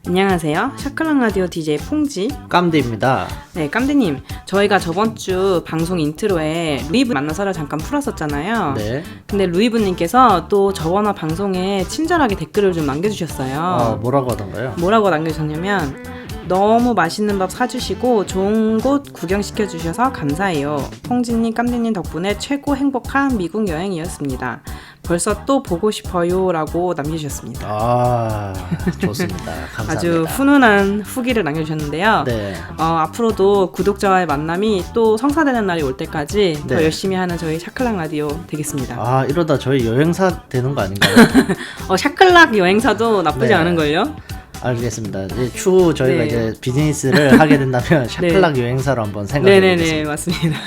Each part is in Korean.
안녕하세요. 샤클락 라디오 DJ 퐁지 깜디입니다. 네, 깜디님, 저희가 저번 주 방송 인트로에 루이브 만나서를 잠깐 풀었었잖아요. 네. 근데 루이브님께서 또 저번 방송에 친절하게 댓글을 좀 남겨주셨어요. 뭐라고 하던가요? 뭐라고 남겨주셨냐면, 너무 맛있는 밥 사주시고 좋은 곳 구경시켜주셔서 감사해요. 퐁지님, 깜디님 덕분에 최고 행복한 미국 여행이었습니다. 벌써 또 보고 싶어요 라고 남겨주셨습니다. 좋습니다. 감사합니다. 아주 훈훈한 후기를 남겨주셨는데요. 네. 앞으로도 구독자와의 만남이 또 성사되는 날이 올 때까지 네. 더 열심히 하는 저희 샤클락 라디오 되겠습니다. 이러다 저희 여행사 되는 거 아닌가요? 샤클락 여행사도 나쁘지 네. 않은걸요? 알겠습니다. 추후 저희가 네. 이제 비즈니스를 하게 된다면 샤클락 여행사로 한번 생각해 보겠습니다. 네네네, 맞습니다.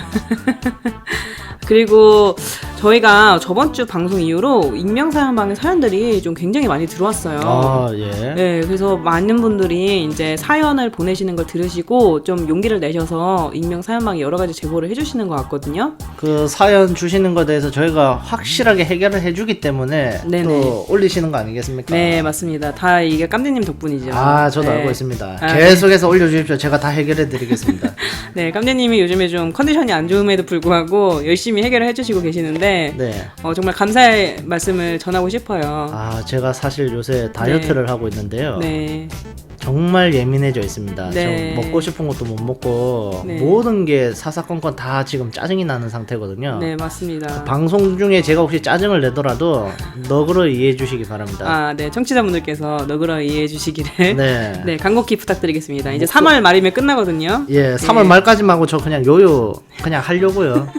그리고 저희가 저번 주 방송 이후로 익명사연방의 사연들이 좀 굉장히 많이 들어왔어요. 예. 네, 그래서 많은 분들이 이제 사연을 보내시는 걸 들으시고 좀 용기를 내셔서 익명사연방에 여러 가지 제보를 해주시는 것 같거든요. 그 사연 주시는 것에 대해서 저희가 확실하게 해결을 해주기 때문에 네네. 또 올리시는 거 아니겠습니까? 네, 맞습니다. 다 이게 깜디님 덕분이죠. 저도 네. 알고 있습니다. 네. 계속해서 올려주십시오. 제가 다 해결해 드리겠습니다. 네, 깜디님이 요즘에 좀 컨디션이 안 좋음에도 불구하고 열심히 해결을 해주시고 계시는데 네. 정말 감사의 말씀을 전하고 싶어요. 제가 사실 요새 다이어트를 하고 있는데요. 네. 정말 예민해져 있습니다. 네. 저 먹고 싶은 것도 못 먹고 네. 모든 게 사사건건 다 지금 짜증이 나는 상태거든요. 네, 맞습니다. 방송 중에 제가 혹시 짜증을 내더라도 너그러 이해해 주시기 바랍니다. 네, 청취자분들께서 너그러 이해해 주시기를 네. 네, 간곡히 부탁드리겠습니다. 이제 3월 말이면 끝나거든요. 예, 3월 말까지만 하고 저 그냥 요요 그냥 하려고요.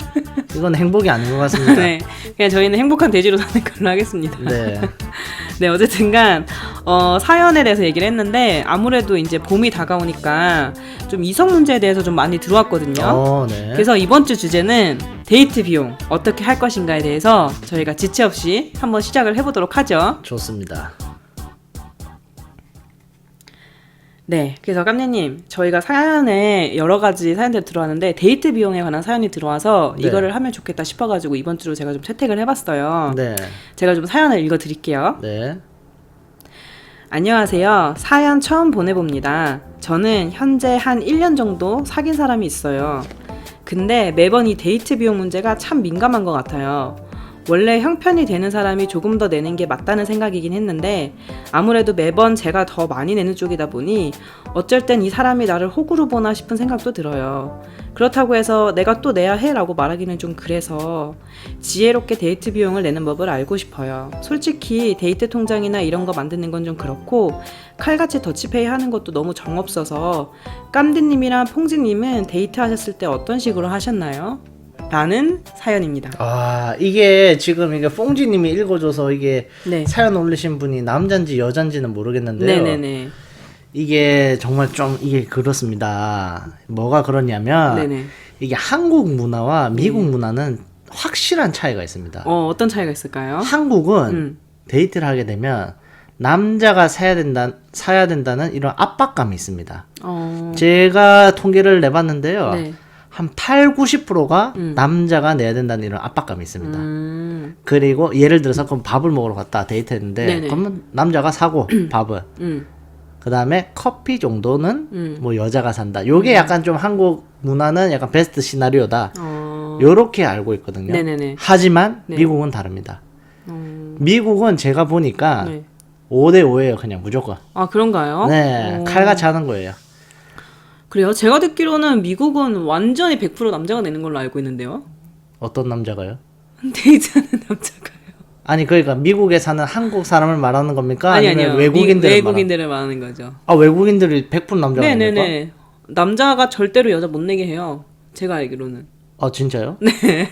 이건 행복이 아닌 것 같습니다. 네, 그냥 저희는 행복한 돼지로 사는 걸로 하겠습니다. 네. 네, 어쨌든간 사연에 대해서 얘기를 했는데 아무래도 이제 봄이 다가오니까 좀 이성 문제에 대해서 좀 많이 들어왔거든요. 네. 그래서 이번 주 주제는 데이트 비용 어떻게 할 것인가에 대해서 저희가 지체 없이 한번 시작을 해보도록 하죠. 좋습니다. 네, 그래서 깜녀님, 저희가 사연에 여러 가지 사연들이 들어왔는데 데이트 비용에 관한 사연이 들어와서 네. 이거를 하면 좋겠다 싶어가지고 이번 주로 제가 좀 채택을 해봤어요. 네. 제가 좀 사연을 읽어드릴게요. 네. 안녕하세요. 사연 처음 보내봅니다. 저는 현재 한 1년 정도 사귄 사람이 있어요. 근데 매번 이 데이트 비용 문제가 참 민감한 것 같아요. 원래 형편이 되는 사람이 조금 더 내는 게 맞다는 생각이긴 했는데 아무래도 매번 제가 더 많이 내는 쪽이다 보니 어쩔 땐 이 사람이 나를 호구로 보나 싶은 생각도 들어요. 그렇다고 해서 내가 또 내야 해 라고 말하기는 좀 그래서 지혜롭게 데이트 비용을 내는 법을 알고 싶어요. 솔직히 데이트 통장이나 이런 거 만드는 건 좀 그렇고 칼같이 더치페이 하는 것도 너무 정없어서 깜디님이랑 퐁지님은 데이트 하셨을 때 어떤 식으로 하셨나요? 라는 사연입니다. 이게 지금 이게 뽕지님이 읽어줘서 이게 네. 사연 올리신 분이 남잔지 여잔지는 모르겠는데요. 네네네. 이게 정말 좀 이게 그렇습니다. 뭐가 그러냐면 네네. 이게 한국 문화와 미국 문화는 확실한 차이가 있습니다. 어떤 차이가 있을까요? 한국은 데이트를 하게 되면 남자가 사야 된다는 이런 압박감이 있습니다. 제가 통계를 내봤는데요. 네. 한 8, 90%가 남자가 내야 된다는 이런 압박감이 있습니다. 그리고 예를 들어서 그럼 밥을 먹으러 갔다 데이트했는데 네네. 그러면 남자가 사고 밥을 그 다음에 커피 정도는 뭐 여자가 산다. 요게 약간 좀 한국 문화는 약간 베스트 시나리오다. 요렇게 알고 있거든요. 네네네. 하지만 네. 미국은 다릅니다. 미국은 제가 보니까 네. 5대5예요. 그냥 무조건. 그런가요? 네. 칼같이 하는 거예요. 그래요? 제가 듣기로는 미국은 완전히 100% 남자가 내는 걸로 알고 있는데요. 어떤 남자가요? 데이트하는 남자가요. 아니 그러니까 미국에 사는 한국 사람을 말하는 겁니까? 아니요. 아니면 외국인들을 외국인들을 말하는 거죠. 외국인들이 100% 남자가 냅니까? 네네네. 남자가 절대로 여자 못 내게 해요. 제가 알기로는. 진짜요? 네.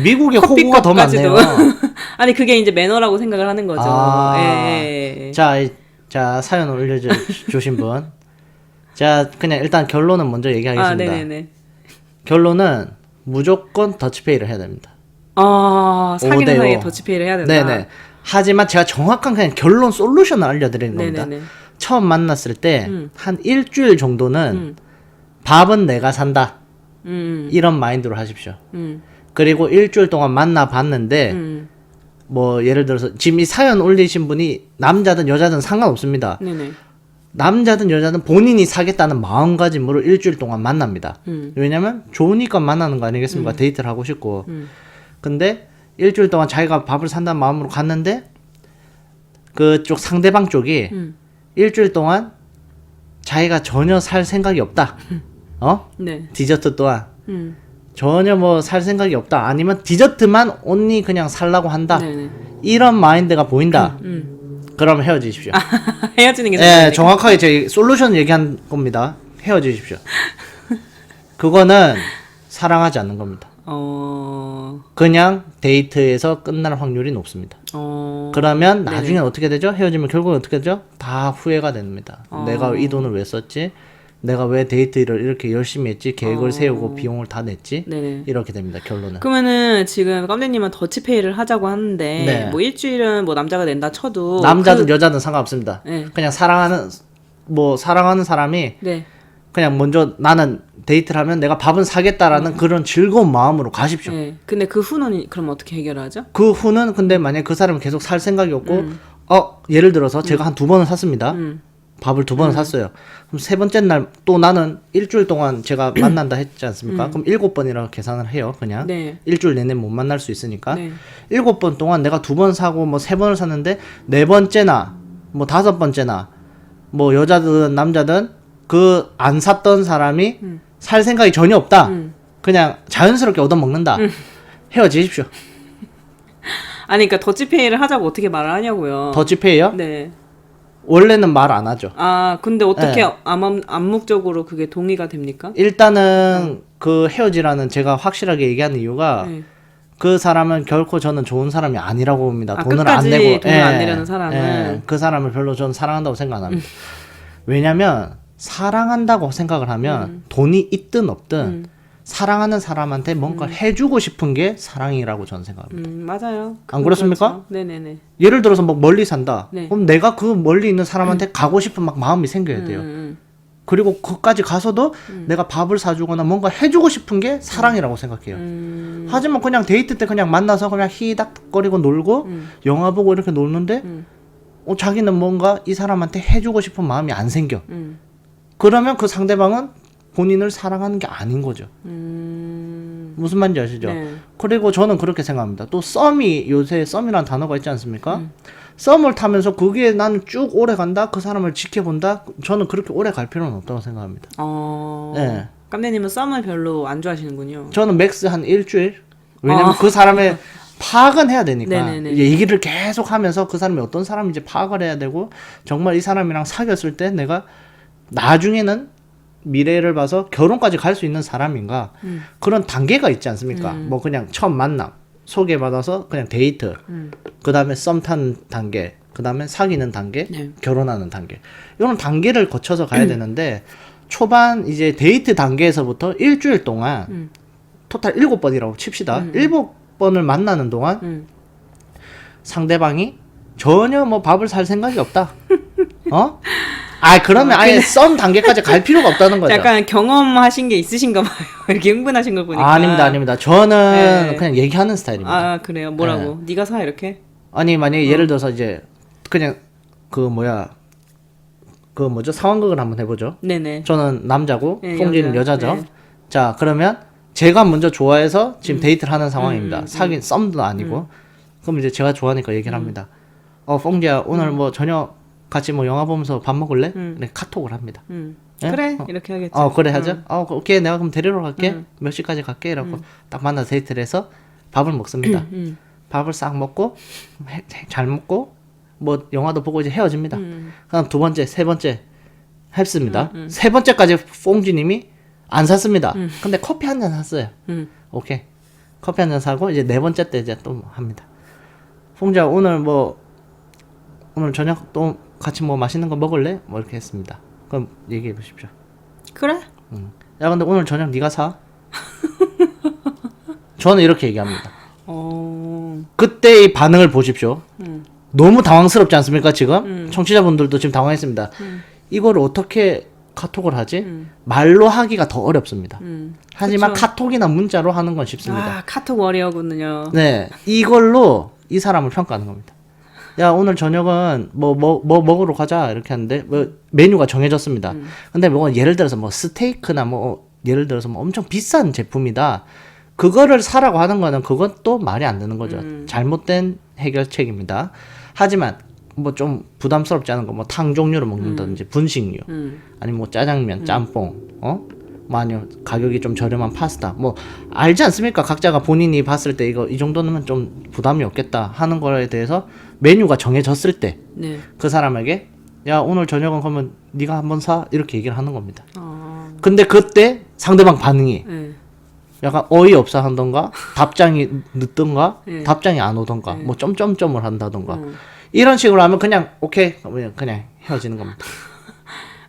미국에 호구가 더 커피값까지도. 많네요. 아니 그게 이제 매너라고 생각을 하는 거죠. 예. 자 사연 올려주신 분. 자 그냥 일단 결론은 먼저 얘기하겠습니다. 네네네. 결론은 무조건 더치페이를 해야 됩니다. 사귀는 5대5. 사이에 더치페이를 해야 된다. 네네. 하지만 제가 정확한 그냥 결론 솔루션을 알려드리는 겁니다. 네네네. 처음 만났을 때 한 일주일 정도는 밥은 내가 산다. 이런 마인드로 하십시오. 음. 그리고 일주일 동안 만나봤는데 뭐 예를 들어서 지금 이 사연 올리신 분이 남자든 여자든 상관없습니다. 네네. 남자든 여자든 본인이 사겠다는 마음가짐으로 일주일 동안 만납니다. 왜냐면 좋으니까 만나는 거 아니겠습니까? 데이트를 하고 싶고. 근데 일주일 동안 자기가 밥을 산다는 마음으로 갔는데 그쪽 상대방 쪽이 일주일 동안 자기가 전혀 살 생각이 없다. 네. 디저트 또한 전혀 뭐 살 생각이 없다. 아니면 디저트만 온리 그냥 살라고 한다. 네네. 이런 마인드가 보인다. 그러면 헤어지십시오. 헤어지는 게 네, 정확하게 제 솔루션 얘기한 겁니다. 헤어지십시오. 그거는 사랑하지 않는 겁니다. 그냥 데이트에서 끝날 확률이 높습니다. 그러면 나중에 어떻게 되죠? 헤어지면 결국은 어떻게 되죠? 다 후회가 됩니다. 내가 이 돈을 왜 썼지? 내가 왜 데이트를 이렇게 열심히 했지? 계획을 세우고 비용을 다 냈지? 네네. 이렇게 됩니다. 결론은. 그러면은 지금 깜대님은 더치페이를 하자고 하는데 네. 뭐 일주일은 뭐 남자가 낸다 쳐도 남자든 여자든 상관없습니다. 네. 그냥 사랑하는 사람이 네. 그냥 먼저 나는 데이트를 하면 내가 밥은 사겠다라는 그런 즐거운 마음으로 가십시오. 네. 근데 그 후는 그럼 어떻게 해결하죠? 그 후는 근데 만약에 그 사람은 계속 살 생각이 없고 예를 들어서 제가 한 2번을 샀습니다. 밥을 2번을 샀어요. 그럼 3번째 날 또 나는 일주일 동안 제가 만난다 했지 않습니까? 그럼 7번이라고 계산을 해요. 그냥 네. 일주일 내내 못 만날 수 있으니까 네. 7번 동안 내가 2번 사고 뭐 3번을 샀는데 4번째나 뭐 5번째나 뭐 여자든 남자든 그 안 샀던 사람이 살 생각이 전혀 없다. 그냥 자연스럽게 얻어먹는다. 헤어지십시오. 아니 그러니까 더치페이를 하자고 어떻게 말을 하냐고요. 더치페이요? 네. 원래는 말 안 하죠. 아 근데 어떻게 네. 암묵적으로 그게 동의가 됩니까? 일단은 그 헤어지라는 제가 확실하게 얘기하는 이유가 네. 그 사람은 결코 저는 좋은 사람이 아니라고 봅니다. 아, 돈을 끝까지 안 내고 돈을 안 내려는 사람은? 그 사람을 별로 저는 사랑한다고 생각 안 합니다. 왜냐면 사랑한다고 생각을 하면 돈이 있든 없든 사랑하는 사람한테 뭔가 해주고 싶은 게 사랑이라고 저는 생각합니다. 맞아요. 안 그렇습니까? 그렇죠. 네네네. 예를 들어서 막 멀리 산다. 네. 그럼 내가 그 멀리 있는 사람한테 가고 싶은 막 마음이 생겨야 돼요. 그리고 거기까지 가서도 내가 밥을 사주거나 뭔가 해주고 싶은 게 사랑이라고 생각해요. 하지만 그냥 데이트 때 그냥 만나서 그냥 히닥거리고 놀고 영화 보고 이렇게 놀는데 자기는 뭔가 이 사람한테 해주고 싶은 마음이 안 생겨. 그러면 그 상대방은 본인을 사랑하는 게 아닌 거죠. 무슨 말인지 아시죠? 네. 그리고 저는 그렇게 생각합니다. 또 썸이 요새 썸이라는 단어가 있지 않습니까? 썸을 타면서 그게 나는 쭉 오래 간다? 그 사람을 지켜본다? 저는 그렇게 오래 갈 필요는 없다고 생각합니다. 네. 깜대님은 썸을 별로 안 좋아하시는군요. 저는 맥스 한 일주일? 왜냐면 그 사람의 파악은 해야 되니까. 네네네. 얘기를 계속 하면서 그 사람이 어떤 사람인지 파악을 해야 되고 정말 이 사람이랑 사귀었을 때 내가 나중에는 미래를 봐서 결혼까지 갈 수 있는 사람인가 그런 단계가 있지 않습니까? 뭐 그냥 처음 만남 소개받아서 그냥 데이트 그 다음에 썸 타는 단계 그 다음에 사귀는 단계 네. 결혼하는 단계 이런 단계를 거쳐서 가야 되는데 초반 이제 데이트 단계에서부터 일주일 동안 토탈 7번이라고 칩시다. 7번을 만나는 동안 상대방이 전혀 뭐 밥을 살 생각이 없다. 그러면 아예 썸 단계까지 갈 필요가 없다는 거죠. 약간 경험하신 게 있으신가 봐요. 이렇게 흥분하신 걸 보니까. 아닙니다. 저는 네. 그냥 얘기하는 스타일입니다. 아 그래요? 뭐라고? 네가 사 이렇게? 아니 만약에 예를 들어서 이제 그냥 그 뭐죠 상황극을 한번 해보죠. 네네. 저는 남자고 네, 뽕지는 여자. 여자죠. 네. 자 그러면 제가 먼저 좋아해서 지금 데이트를 하는 상황입니다. 사귄 썸도 아니고 그럼 이제 제가 좋아하니까 얘기를 합니다. 뽕지야 오늘 뭐 저녁 같이 뭐 영화 보면서 밥 먹을래? 이렇게 카톡을 합니다. 예? 그래 이렇게 하겠죠. 그래 하죠. 오케이 내가 그럼 데리러 갈게. 몇 시까지 갈게. 이러고 딱 만나서 데이트를 해서 밥을 먹습니다. 밥을 싹 먹고 잘 먹고 뭐 영화도 보고 이제 헤어집니다. 그다음 2번째, 3번째 했습니다. 3번째까지 뽕지님이 안 샀습니다. 근데 커피 한 잔 샀어요. 오케이 커피 한 잔 사고 이제 4번째 때 이제 또 합니다. 뽕지야 오늘 저녁 또 같이 뭐 맛있는 거 먹을래? 뭐 이렇게 했습니다. 그럼 얘기해 보십시오. 그래? 야 근데 오늘 저녁 네가 사? 저는 이렇게 얘기합니다. 그때의 반응을 보십시오. 너무 당황스럽지 않습니까 지금? 청취자분들도 지금 당황했습니다. 이걸 어떻게 카톡을 하지 말로 하기가 더 어렵습니다. 하지만 그쵸. 카톡이나 문자로 하는 건 쉽습니다. 아, 카톡 워리어군요. 네, 이걸로 이 사람을 평가하는 겁니다. 야, 오늘 저녁은 뭐 먹으러 가자 이렇게 하는데 뭐 메뉴가 정해졌습니다. 근데 뭐 예를 들어서 뭐 스테이크나 뭐 예를 들어서 뭐 엄청 비싼 제품이다. 그거를 사라고 하는 거는 그건 또 말이 안 되는 거죠. 잘못된 해결책입니다. 하지만 뭐 좀 부담스럽지 않은 거 뭐 탕 종류를 먹는다든지 분식류 아니면 뭐 짜장면, 짬뽕, 뭐 아니면 가격이 좀 저렴한 파스타 뭐 알지 않습니까? 각자가 본인이 봤을 때 이거 이 정도는 좀 부담이 없겠다 하는 거에 대해서 메뉴가 정해졌을 때 그 네. 사람에게 야 오늘 저녁은 그러면 네가 한번 사 이렇게 얘기를 하는 겁니다. 아, 근데 그때 상대방 반응이 네. 약간 어이없어 한던가 답장이 늦던가 네. 답장이 안 오던가 뭐 점점점을 한다던가 이런 식으로 하면 그냥 오케이 그냥 헤어지는 겁니다.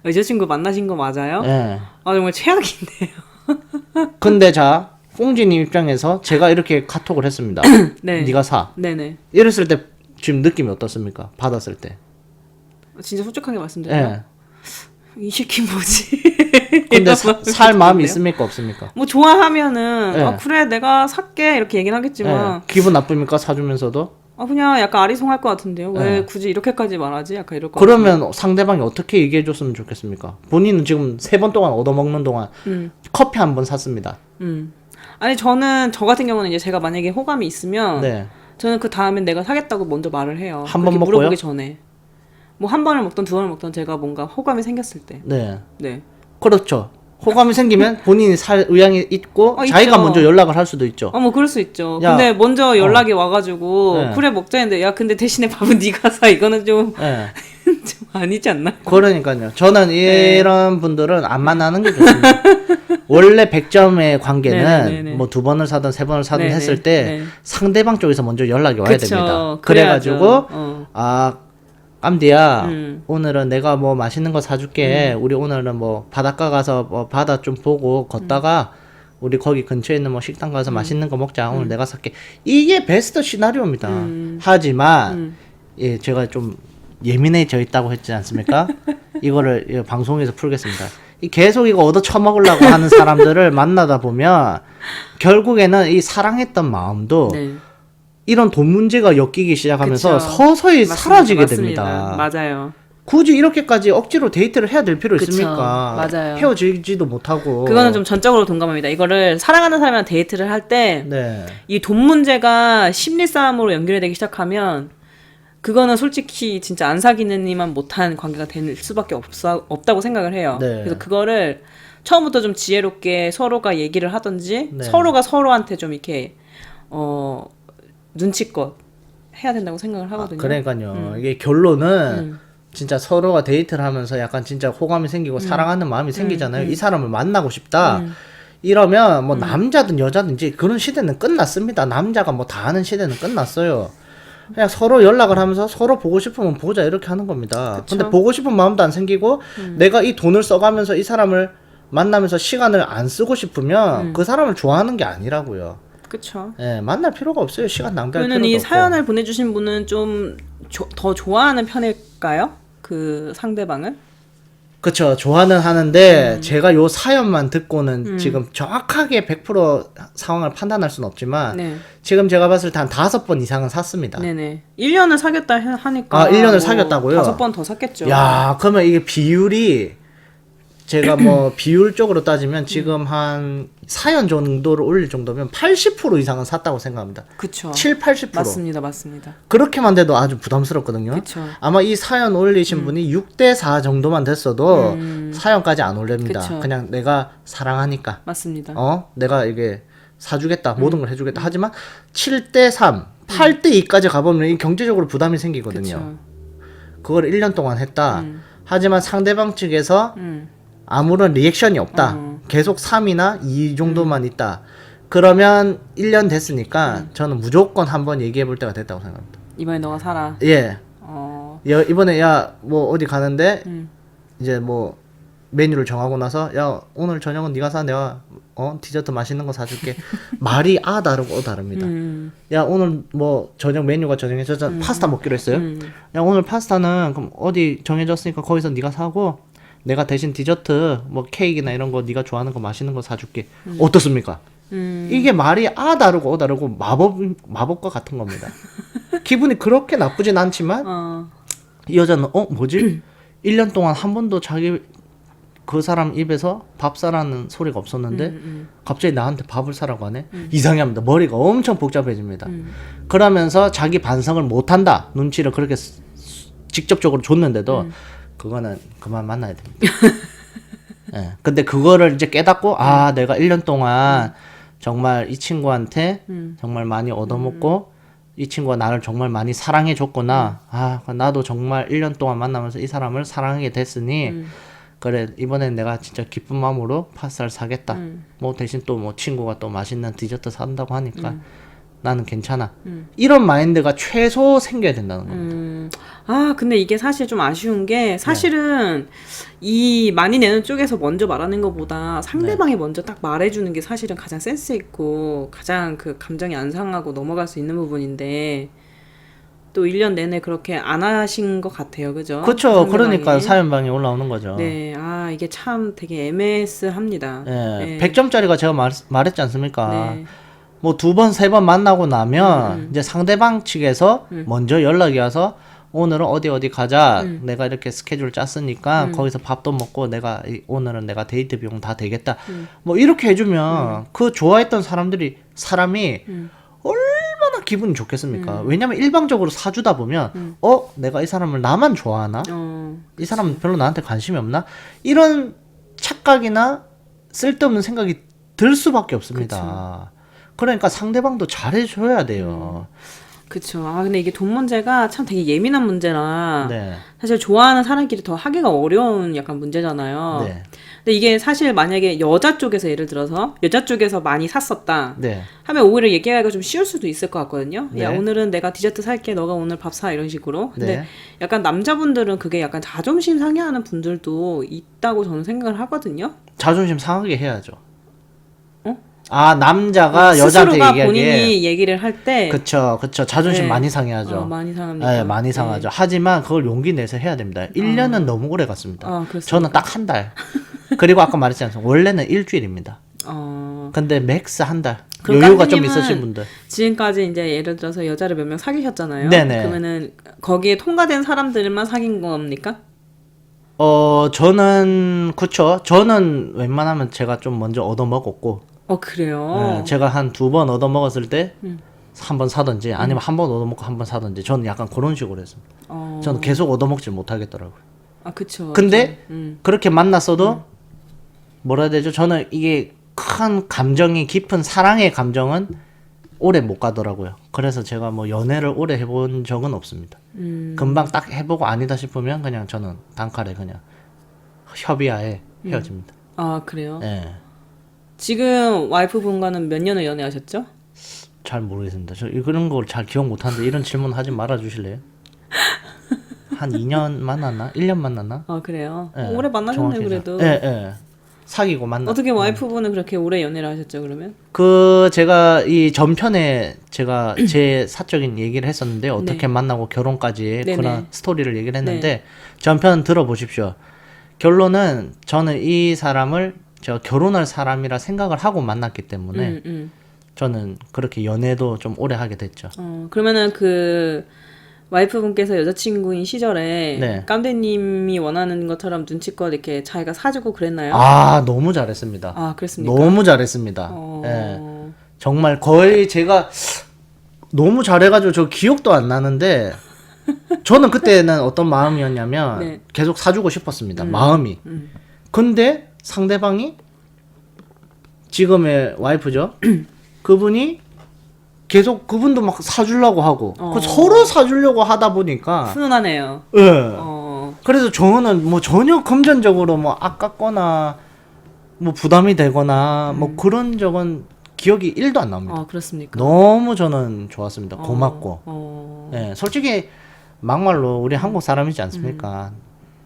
여자친구 만나신 거 맞아요? 예. 아, 정말 최악이네요. 근데 자 뽕지님 입장에서 제가 이렇게 카톡을 했습니다. 네. 네가 사. 네네. 이랬을 때 지금 느낌이 어떻습니까? 받았을 때. 진짜 솔직하게 말씀드려요. 예. 이 새끼 뭐지? 근데 이런 살 마음이 마음이 있습니까 없습니까? 뭐 좋아하면은 네. 아, 그래 내가 살게 이렇게 얘기는 하겠지만 예. 기분 나쁩니까 사주면서도? 아, 그냥 약간 아리송할 것 같은데요. 왜 네. 굳이 이렇게까지 말하지? 약간 이럴 것 같아요. 그러면 상대방이 어떻게 얘기해줬으면 좋겠습니까? 본인은 지금 3번 동안 얻어먹는 동안 커피 한 번 샀습니다. 아니 저는 저 같은 경우는 이제 제가 만약에 호감이 있으면 네. 저는 그 다음엔 내가 사겠다고 먼저 말을 해요. 한번 그렇게 먹고요? 물어보기 전에. 뭐 한 번을 먹던 두 번을 먹던 제가 뭔가 호감이 생겼을 때. 네. 네. 그렇죠. 호감이 생기면 본인이 살 의향이 있고 자기가 있죠. 먼저 연락을 할 수도 있죠. 뭐 그럴 수 있죠. 야, 근데 먼저 연락이 와가지고 네. 그래 먹자 했는데 야 근데 대신에 밥은 네가 사 이거는 좀, 예. 좀 아니지 않나? 그러니까요. 저는 이런 분들은 안 만나는 게 좋습니다. 원래 100점의 관계는 네네네네. 뭐 2번을 사든 3번을 사든 네네. 했을 때 네. 상대방 쪽에서 먼저 연락이 와야 그쵸. 됩니다. 그래야죠. 그래가지고 아 깜디야 음. 오늘은 내가 뭐 맛있는 거 사줄게. 우리 오늘은 뭐 바닷가 가서 뭐 바다 좀 보고 걷다가 우리 거기 근처에 있는 뭐 식당 가서 맛있는 거 먹자. 오늘 내가 살게. 이게 베스트 시나리오입니다. 하지만 예 제가 좀 예민해져 있다고 했지 않습니까? 이거를 이 방송에서 풀겠습니다. 이 계속 이거 얻어 처먹으려고 하는 사람들을 만나다 보면 결국에는 이 사랑했던 마음도 네. 이런 돈 문제가 엮이기 시작하면서 그쵸. 서서히 맞습니다. 사라지게 맞습니다. 됩니다. 맞아요. 굳이 이렇게까지 억지로 데이트를 해야 될 필요 그쵸. 있습니까? 맞아요. 헤어지지도 못하고. 그거는 좀 전적으로 동감합니다. 이거를 사랑하는 사람이랑 데이트를 할 때 이 돈 네. 문제가 심리 싸움으로 연결되기 시작하면 그거는 솔직히 진짜 안 사귀는 이만 못한 관계가 될 수밖에 없다고 생각을 해요. 네. 그래서 그거를 처음부터 좀 지혜롭게 서로가 얘기를 하든지 네. 서로가 서로한테 좀 이렇게 눈치껏 해야 된다고 생각을 하거든요. 그러니까요. 이게 결론은 진짜 서로가 데이트를 하면서 약간 진짜 호감이 생기고 사랑하는 마음이 생기잖아요. 이 사람을 만나고 싶다. 이러면 뭐 남자든 여자든 이제 그런 시대는 끝났습니다. 남자가 뭐 다 하는 시대는 끝났어요. 그냥 서로 연락을 하면서 서로 보고 싶으면 보자 이렇게 하는 겁니다. 그쵸. 근데 보고 싶은 마음도 안 생기고 내가 이 돈을 써가면서 이 사람을 만나면서 시간을 안 쓰고 싶으면 그 사람을 좋아하는 게 아니라고요. 그쵸. 예, 만날 필요가 없어요. 시간 낭비할 그러면 필요도 이 없고. 사연을 보내주신 분은 좀 더 좋아하는 편일까요? 그 상대방을? 그쵸. 좋아는 하는데 제가 요 사연만 듣고는 지금 정확하게 100% 상황을 판단할 수는 없지만 네. 지금 제가 봤을 때 한 5번 이상은 샀습니다. 네네. 1년을 사귀었다 하니까. 아, 1년을 사귀었다고요? 5번 더 샀겠죠. 야, 그러면 이게 비율이 제가 뭐 비율적으로 따지면 지금 한 사연 정도를 올릴 정도면 80% 이상은 샀다고 생각합니다. 그쵸. 7, 80%. 맞습니다. 맞습니다. 그렇게만 돼도 아주 부담스럽거든요. 그쵸. 아마 이 사연 올리신 분이 6대4 정도만 됐어도 사연까지 안 올립니다. 그쵸. 그냥 내가 사랑하니까. 맞습니다. 내가 이게 사주겠다. 모든 걸 해주겠다. 하지만 7대3, 8대2까지 가보면 이 경제적으로 부담이 생기거든요. 그쵸. 그걸 1년 동안 했다. 하지만 상대방 측에서 아무런 리액션이 없다. 계속 3이나 2 정도만 있다. 그러면 1년 됐으니까 저는 무조건 한번 얘기해 볼 때가 됐다고 생각합니다. 이번에 너가 살아. 예. 어. 이번에 야 뭐 어디 가는데 이제 뭐 메뉴를 정하고 나서 야 오늘 저녁은 네가 사 내가 디저트 맛있는 거 사줄게. 말이 다르고 다릅니다. 야 오늘 뭐 저녁 메뉴가 정해져서 파스타 먹기로 했어요. 야 오늘 파스타는 그럼 어디 정해졌으니까 거기서 네가 사고 내가 대신 디저트 뭐 케이크나 이런 거 네가 좋아하는 거 맛있는 거 사줄게. 어떻습니까? 이게 말이 다르고 다르고 마법과 같은 겁니다. 기분이 그렇게 나쁘진 않지만 이 여자는 뭐지? 1년 동안 한 번도 자기 그 사람 입에서 밥 사라는 소리가 없었는데 갑자기 나한테 밥을 사라고 하네. 이상합니다. 머리가 엄청 복잡해집니다. 그러면서 자기 반성을 못한다. 눈치를 그렇게 직접적으로 줬는데도 그거는 그만 만나야 됩니다. 예. 근데 그거를 이제 깨닫고 내가 1년 동안 정말 이 친구한테 정말 많이 얻어먹고 이 친구가 나를 정말 많이 사랑해 줬구나. 나도 정말 1년 동안 만나면서 이 사람을 사랑하게 됐으니 그래 이번엔 내가 진짜 기쁜 마음으로 파스타를 사겠다. 뭐 대신 또 뭐 친구가 또 맛있는 디저트 산다고 하니까 나는 괜찮아. 이런 마인드가 최소 생겨야 된다는 겁니다. 근데 이게 사실 좀 아쉬운 게 사실은 이 많이 내는 쪽에서 먼저 말하는 것보다 상대방이 먼저 딱 말해주는 게 사실은 가장 센스 있고 가장 그 감정이 안 상하고 넘어갈 수 있는 부분인데 또 1년 내내 그렇게 안 하신 것 같아요. 그죠? 그렇죠. 상대방이. 그러니까 사연방이 올라오는 거죠. 네. 이게 참 되게 애매스합니다. 네. 100점짜리가 제가 말했지 않습니까? 네. 뭐 2번, 3번 만나고 나면 이제 상대방 측에서 먼저 연락이 와서 오늘은 어디 가자. 내가 이렇게 스케줄 짰으니까 거기서 밥도 먹고 오늘은 내가 데이트 비용 다 되겠다. 뭐 이렇게 해주면 그 좋아했던 사람이 얼마나 기분이 좋겠습니까? 왜냐면 일방적으로 사주다 보면 내가 이 사람을 나만 좋아하나? 이 사람은 별로 나한테 관심이 없나? 이런 착각이나 쓸데없는 생각이 들 수밖에 없습니다. 그러니까 상대방도 잘해줘야 돼요. 그쵸. 근데 이게 돈 문제가 참 되게 예민한 문제라 네. 사실 좋아하는 사람끼리 더 하기가 어려운 약간 문제잖아요. 네. 근데 이게 사실 만약에 여자 쪽에서 예를 들어서 여자 쪽에서 많이 샀었다 네. 하면 오히려 얘기하기가 좀 쉬울 수도 있을 것 같거든요. 네. 야, 오늘은 내가 디저트 살게. 너가 오늘 밥 사. 이런 식으로. 근데 네. 약간 남자분들은 그게 약간 자존심 상해하는 분들도 있다고 저는 생각을 하거든요. 자존심 상하게 해야죠. 남자가 여자한테 스스로가 얘기하기에 본인이 얘기를 할 때 그쵸. 자존심 네. 많이 상해하죠. 많이 상합니다. 네, 많이 상하죠. 하지만 그걸 용기 내서 해야 됩니다. 1년은 너무 오래 갔습니다. 그렇습니까? 저는 딱 한 달. 그리고 아까 말했지 않습니까? 원래는 일주일입니다. 근데 맥스 한 달. 그럼 여유가 좀 깐디님은 있으신 분들. 지금까지 이제 예를 들어서 여자를 몇 명 사귀셨잖아요. 네네. 그러면은 거기에 통과된 사람들만 사귄 겁니까? 저는 그쵸. 저는 웬만하면 제가 좀 먼저 얻어먹었고 그래요? 제가 한 2번 얻어먹었을 때 한 번 사든지 아니면 한 번 얻어먹고 한 번 사든지 저는 약간 그런 식으로 했습니다. 저는 계속 얻어먹질 못하겠더라고요. 그쵸. 근데 그렇게 만났어도 뭐라 해야 되죠? 저는 이게 큰 감정이 깊은 사랑의 감정은 오래 못 가더라고요. 그래서 제가 뭐 연애를 오래 해본 적은 없습니다. 금방 딱 해보고 아니다 싶으면 그냥 저는 단칼에 그냥 협의하에 헤어집니다. 그래요? 네. 지금 와이프분과는 몇 년을 연애하셨죠? 잘 모르겠습니다. 저 그런 걸 잘 기억 못하는데 이런 질문 하지 말아 주실래요? 한 2년 만났나? 1년 만났나? 그래요? 네, 오래 만나셨네 그래도. 네. 사귀고 만났. 어떻게 와이프분은 그렇게 오래 연애를 하셨죠 그러면? 제가 이 전편에 제가 제 사적인 얘기를 했었는데 어떻게 만나고 결혼까지 네네. 그런 스토리를 얘기를 했는데 전편 들어보십시오. 결론은 저는 이 사람을 제가 결혼할 사람이라 생각을 하고 만났기 때문에 저는 그렇게 연애도 좀 오래 하게 됐죠. 그러면은 그 와이프분께서 여자친구인 시절에 네. 깜대님이 원하는 것처럼 눈치껏 이렇게 자기가 사주고 그랬나요? 너무 잘했습니다. 그랬습니까? 너무 잘했습니다. 예. 정말 거의 제가 너무 잘해가지고 저 기억도 안 나는데 저는 그때는 어떤 마음이었냐면 네. 계속 사주고 싶었습니다. 마음이. 근데 상대방이 지금의 와이프죠. 그분이 계속 그분도 막 사주려고 하고 서로 사주려고 하다 보니까 훈훈하네요. 예. 그래서 저는 뭐 전혀 금전적으로 뭐 아깝거나 뭐 부담이 되거나 뭐 그런 적은 기억이 1도 안 납니다. 그렇습니까? 너무 저는 좋았습니다. 고맙고. 예, 솔직히 막말로 우리 한국 사람이지 않습니까?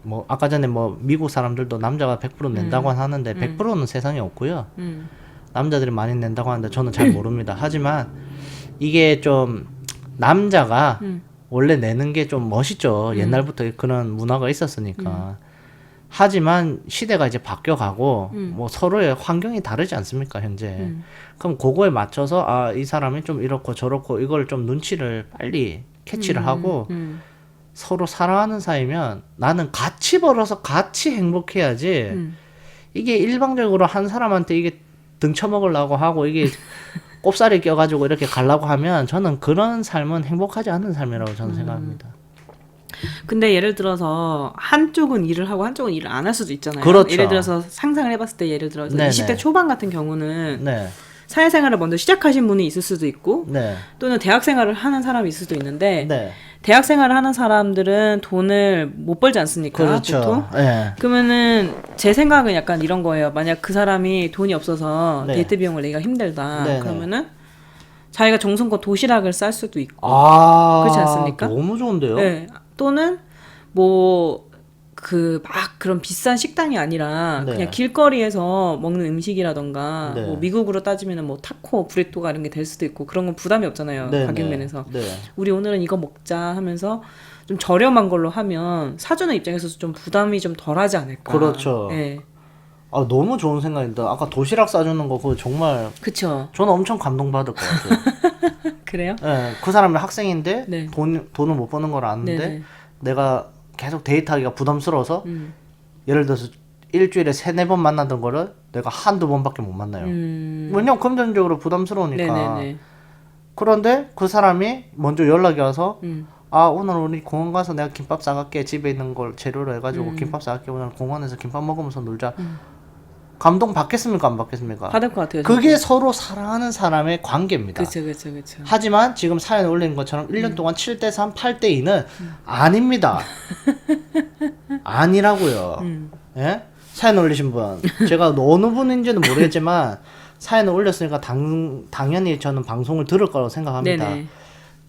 뭐 아까 전에 뭐 미국 사람들도 남자가 100% 낸다고 하는데 100%는 세상에 없고요. 남자들이 많이 낸다고 하는데 저는 잘 모릅니다. 하지만 이게 좀 남자가 원래 내는 게 좀 멋있죠. 옛날부터 그런 문화가 있었으니까. 하지만 시대가 이제 바뀌어가고 뭐 서로의 환경이 다르지 않습니까 현재. 그럼 그거에 맞춰서 아, 이 사람이 좀 이렇고 저렇고 이걸 좀 눈치를 빨리 캐치를 하고 서로 사랑하는 사이면 나는 같이 벌어서 같이 행복해야지. 이게 일방적으로 한 사람한테 이게 등쳐먹으려고 하고 이게 꼽사리 껴가지고 이렇게 가려고 하면 저는 그런 삶은 행복하지 않은 삶이라고 저는 생각합니다. 근데 예를 들어서 한쪽은 일을 하고 한쪽은 일을 안 할 수도 있잖아요. 그렇죠. 예를 들어서 상상을 해봤을 때 예를 들어서 네네. 20대 초반 같은 경우는 네, 사회생활을 먼저 시작하신 분이 있을 수도 있고 네, 또는 대학생활을 하는 사람이 있을 수도 있는데 네. 대학생활을 하는 사람들은 돈을 못 벌지 않습니까? 그렇죠. 보통? 네. 그러면은 제 생각은 약간 이런 거예요. 만약 그 사람이 돈이 없어서 네. 데이트 비용을 내기가 힘들다. 네네. 그러면은 자기가 정성껏 도시락을 쌀 수도 있고 아, 그렇지 않습니까? 너무 좋은데요? 네. 또는 뭐 그 막 그런 비싼 식당이 아니라 네. 그냥 길거리에서 먹는 음식이라던가 네. 뭐 미국으로 따지면은 뭐 타코, 브리또가 이런 게 될 수도 있고 그런 건 부담이 없잖아요. 네, 가격 네. 면에서. 네. 우리 오늘은 이거 먹자 하면서 좀 저렴한 걸로 하면 사주는 입장에서도 좀 부담이 좀 덜하지 않을까. 그렇죠. 네. 아, 너무 좋은 생각입니다. 아까 도시락 싸주는 거 그거 정말 그쵸. 저는 엄청 감동받을 것 같아요. 그래요? 네, 그 사람이 학생인데 네. 돈을 못 버는 걸 아는데 네네. 내가 계속 데이트하기가 부담스러워서 예를 들어서 일주일에 3-4번 만나던 거를 내가 한두 번밖에 못 만나요. 왜냐면 금전적으로 부담스러우니까. 네네네. 그런데 그 사람이 먼저 연락이 와서 아, 오늘 우리 공원 가서 내가 김밥 싸갈게. 집에 있는 걸 재료로 해가지고 김밥 싸갈게. 오늘 공원에서 김밥 먹으면서 놀자. 감동 받겠습니까? 안 받겠습니까? 받을 것 같아요. 그게 서로 사랑하는 사람의 관계입니다. 그쵸. 하지만 지금 사연에 올린 것처럼 1년 동안 7대3, 8대2는 아닙니다. 아니라고요. 예? 사연 올리신 분. 제가 어느 분인지는 모르겠지만 사연을 올렸으니까 당연히 저는 방송을 들을 거라고 생각합니다. 네네.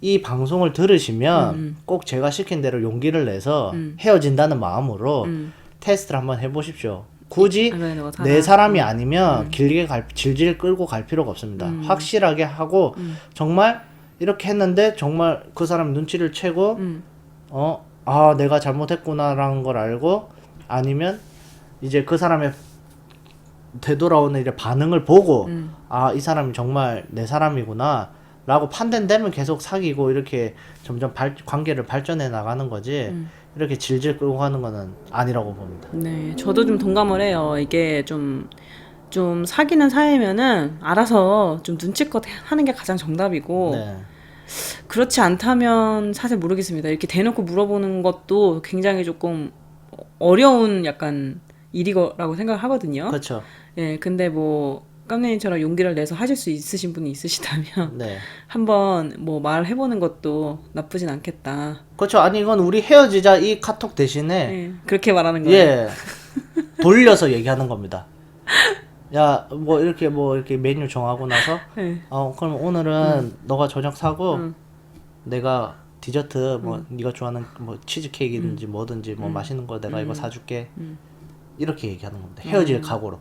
이 방송을 들으시면 꼭 제가 시킨 대로 용기를 내서 헤어진다는 마음으로 테스트를 한번 해보십시오. 굳이 내 사람이 아니면 길게 질질 끌고 갈 필요가 없습니다. 확실하게 하고 정말 이렇게 했는데 정말 그 사람 눈치를 채고 아, 내가 잘못했구나라는 걸 알고 아니면 이제 그 사람의 되돌아오는 이제 반응을 보고 아, 이 사람이 정말 내 사람이구나 라고 판단되면 계속 사귀고 이렇게 점점 관계를 발전해 나가는 거지 이렇게 질질 끌고 가는 거는 아니라고 봅니다. 네, 저도 좀 동감을 해요. 이게 좀 사귀는 사이면은 알아서 좀 눈치껏 하는 게 가장 정답이고 네. 그렇지 않다면 사실 모르겠습니다. 이렇게 대놓고 물어보는 것도 굉장히 조금 어려운 약간 일이라고 생각을 하거든요. 그렇죠. 예, 근데 뭐 깜냥이처럼 용기를 내서 하실 수 있으신 분이 있으시다면 네. 한번 뭐 말해보는 것도 나쁘진 않겠다. 그렇죠. 아니 이건 우리 헤어지자 이 카톡 대신에 예, 그렇게 말하는 거예요. 예 돌려서 얘기하는 겁니다. 야, 뭐 이렇게 메뉴 정하고 나서 예. 그럼 오늘은 너가 저녁 사고 내가 디저트 뭐 네가 좋아하는 뭐 치즈 케이크든지 뭐든지 뭐 맛있는 거 내가 이거 사줄게. 이렇게 얘기하는 겁니다. 헤어질 각오로.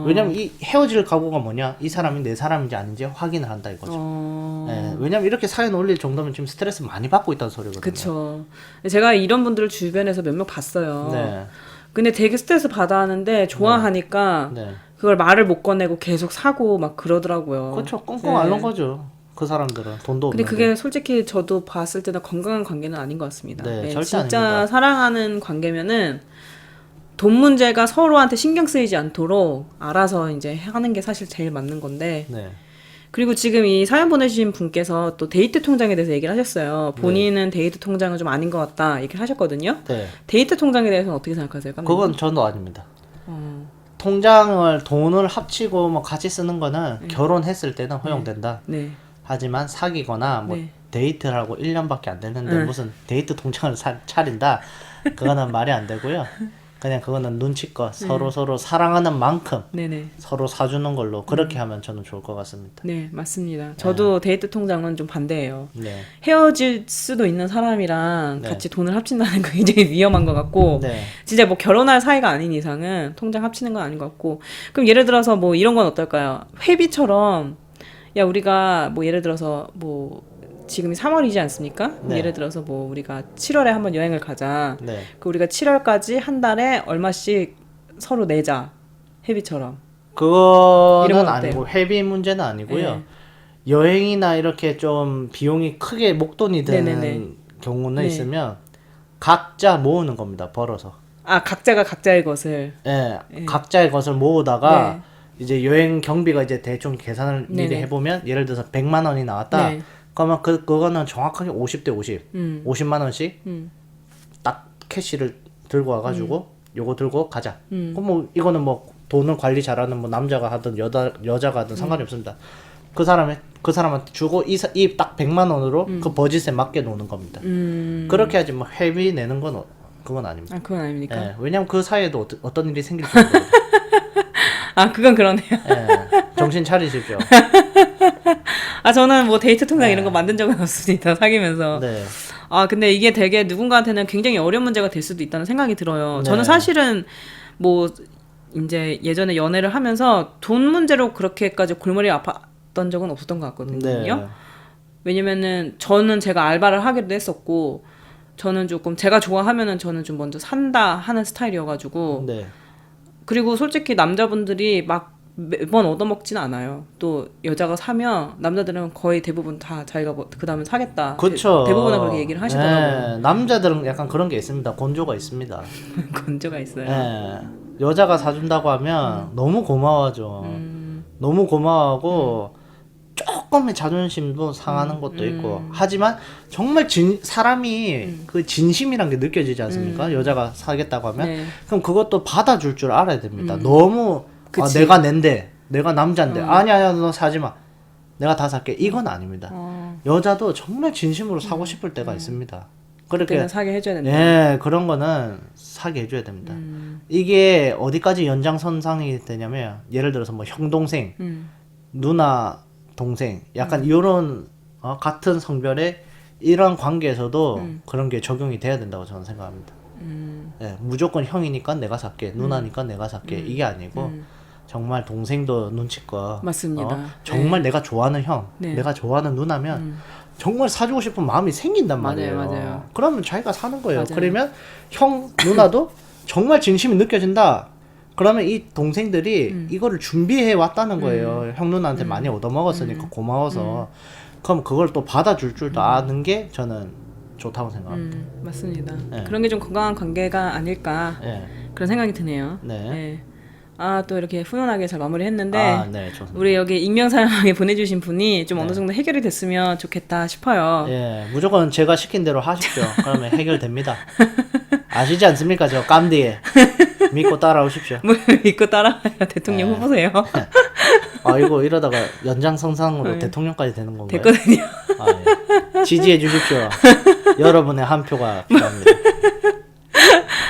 왜냐면 이 헤어질 각오가 뭐냐? 이 사람이 내 사람인지 아닌지 확인을 한다 이거죠. 예, 왜냐면 이렇게 사연 올릴 정도면 지금 스트레스 많이 받고 있다는 소리거든요. 그쵸. 제가 이런 분들을 주변에서 몇 명 봤어요. 네. 근데 되게 스트레스 받아 하는데 좋아하니까 네. 그걸 말을 못 꺼내고 계속 사고 막 그러더라고요. 그렇죠. 꽁꽁 앓는 거죠. 그 사람들은 돈도 근데 없는데. 그게 솔직히 저도 봤을 때는 건강한 관계는 아닌 것 같습니다. 네, 절대 진짜 아닙니다. 사랑하는 관계면은 돈 문제가 서로한테 신경 쓰이지 않도록 알아서 이제 하는 게 사실 제일 맞는 건데. 네. 그리고 지금 이 사연 보내주신 분께서 또 데이트 통장에 대해서 얘기를 하셨어요. 본인은 데이트 통장은 좀 아닌 것 같다 얘기를 하셨거든요. 네. 데이트 통장에 대해서는 어떻게 생각하세요? 깜짝이야. 그건 저도 아닙니다. 통장을 돈을 합치고 뭐 같이 쓰는 거는 결혼했을 때는 허용된다. 네. 하지만 사귀거나 뭐 네. 데이트를 하고 1년밖에 안 됐는데 무슨 데이트 통장을 차린다. 그거는 말이 안 되고요. 그냥 그거는 눈치껏 서로 사랑하는 만큼 네네. 서로 사주는 걸로 그렇게 하면 저는 좋을 것 같습니다. 네, 맞습니다. 저도 데이트 통장은 좀 반대예요. 네. 헤어질 수도 있는 사람이랑 네. 같이 돈을 합친다는 거 굉장히 위험한 것 같고 네. 진짜 뭐 결혼할 사이가 아닌 이상은 통장 합치는 건 아닌 것 같고 그럼 예를 들어서 뭐 이런 건 어떨까요? 회비처럼 야 우리가 뭐 예를 들어서 뭐 지금이 3월이지 않습니까? 네. 예를 들어서 뭐 우리가 7월에 한번 여행을 가자. 네. 그 우리가 7월까지 한 달에 얼마씩 서로 내자. 회비처럼. 이런 그거는 건 아니고 회비 문제는 아니고요. 네. 여행이나 이렇게 좀 비용이 크게 목돈이 되는 네네네. 경우는 네. 있으면 각자 모으는 겁니다. 벌어서. 아, 각자가 각자의 것을. 예, 네. 각자의 것을 모으다가 네. 이제 여행 경비가 이제 대충 계산을 미리 네네. 해보면 예를 들어서 100만 원이 나왔다. 네. 그러면 그거는 정확하게 50대 50, 50만 원씩 딱 캐시를 들고 와가지고 요거 들고 가자. 그럼 뭐 이거는 뭐 돈을 관리 잘하는 뭐 남자가 하든 여자가 하든 상관이 없습니다. 그 사람한테 주고 이 딱 100만 원으로 그 버짓에 맞게 노는 겁니다. 그렇게 하지 뭐 회비 내는 건 그건 아닙니다. 아, 그건 아닙니까? 예, 왜냐면 그 사이에도 어떤 일이 생길지 모르거든요. 아, 그건 그러네요. 예, 정신 차리십시오. 아, 저는 뭐 데이트 통장 이런 거 만든 적은 없습니다. 사귀면서. 네. 아, 근데 이게 되게 누군가한테는 굉장히 어려운 문제가 될 수도 있다는 생각이 들어요. 네. 저는 사실은 뭐 이제 예전에 연애를 하면서 돈 문제로 그렇게까지 골머리 아팠던 적은 없었던 것 같거든요. 네. 왜냐면은 저는 제가 알바를 하기도 했었고 저는 조금 제가 좋아하면은 저는 좀 먼저 산다 하는 스타일이어가지고 네. 그리고 솔직히 남자분들이 막 매번 얻어먹진 않아요. 또 여자가 사면 남자들은 거의 대부분 다 자기가 뭐 그 다음에 사겠다. 그쵸. 대부분은 그렇게 얘기를 하시더라고요. 예, 남자들은 약간 그런 게 있습니다. 곤조가 있습니다. 건조가 있어요. 예, 여자가 사준다고 하면 너무 고마워하죠. 너무 고마워하고 조금의 자존심도 상하는 것도 있고 하지만 정말 사람이 그 진심이란 게 느껴지지 않습니까? 여자가 사겠다고 하면 네. 그럼 그것도 받아줄 줄 알아야 됩니다. 너무 아, 그치. 내가 낸데 내가 남잔데 아니야 너 사지 마 내가 다 살게 이건 아닙니다. 여자도 정말 진심으로 사고 싶을 때가 있습니다. 그렇게 그때는 사게 해줘야 된다. 예 그런 거는 사게 해줘야 됩니다. 이게 어디까지 연장선상이 되냐면 예를 들어서 뭐 형 동생 누나 동생 약간 이런 같은 성별의 이런 관계에서도 그런 게 적용이 돼야 된다고 저는 생각합니다. 예, 무조건 형이니까 내가 살게 누나니까 내가 살게 이게 아니고 정말 동생도 눈치껏 맞습니다. 정말 내가 좋아하는 형 네. 내가 좋아하는 누나면 정말 사주고 싶은 마음이 생긴단 맞아요, 말이에요. 맞아요. 그러면 자기가 사는 거예요. 맞아요. 그러면 형 누나도 정말 진심이 느껴진다. 그러면 이 동생들이 이거를 준비해 왔다는 거예요. 형 누나한테 많이 얻어먹었으니까 고마워서. 그럼 그걸 또 받아줄 줄도 아는 게 저는 좋다고 생각합니다. 맞습니다. 네. 그런 게 좀 건강한 관계가 아닐까 예. 그런 생각이 드네요. 네. 아, 또 이렇게 훈훈하게 잘 마무리했는데 아, 네, 좋습니다. 우리 여기 익명사연에 보내주신 분이 좀 네. 어느 정도 해결이 됐으면 좋겠다 싶어요. 예, 무조건 제가 시킨 대로 하십시오. 그러면 해결됩니다. 아시지 않습니까? 저 깜디에 믿고 따라오십시오. 뭐 믿고 따라와요. 대통령 네. 후보세요. 아이고 이러다가 연장선상으로 네. 대통령까지 되는 건가요? 됐거든요. 아, 예. 지지해 주십시오. 여러분의 한 표가 필요합니다.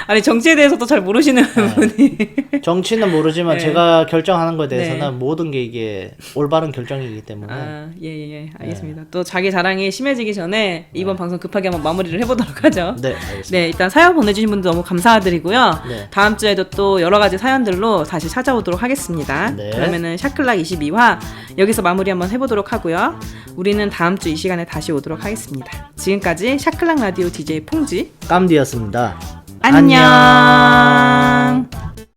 아니 정치에 대해서도 잘 모르시는 분이 정치는 모르지만 네. 제가 결정하는 거에 대해서는 네. 모든 게 이게 올바른 결정이기 때문에 아, 예, 알겠습니다. 또 자기 자랑이 심해지기 전에 이번 방송 급하게 한번 마무리를 해보도록 하죠. 네, 알겠습니다. 네, 일단 사연 보내주신 분들 너무 감사드리고요. 네. 다음 주에도 또 여러 가지 사연들로 다시 찾아오도록 하겠습니다. 네. 그러면은 샤클락 22화 여기서 마무리 한번 해보도록 하고요. 우리는 다음 주 이 시간에 다시 오도록 하겠습니다. 지금까지 샤클락 라디오 DJ 퐁지 깜디였습니다. 안녕.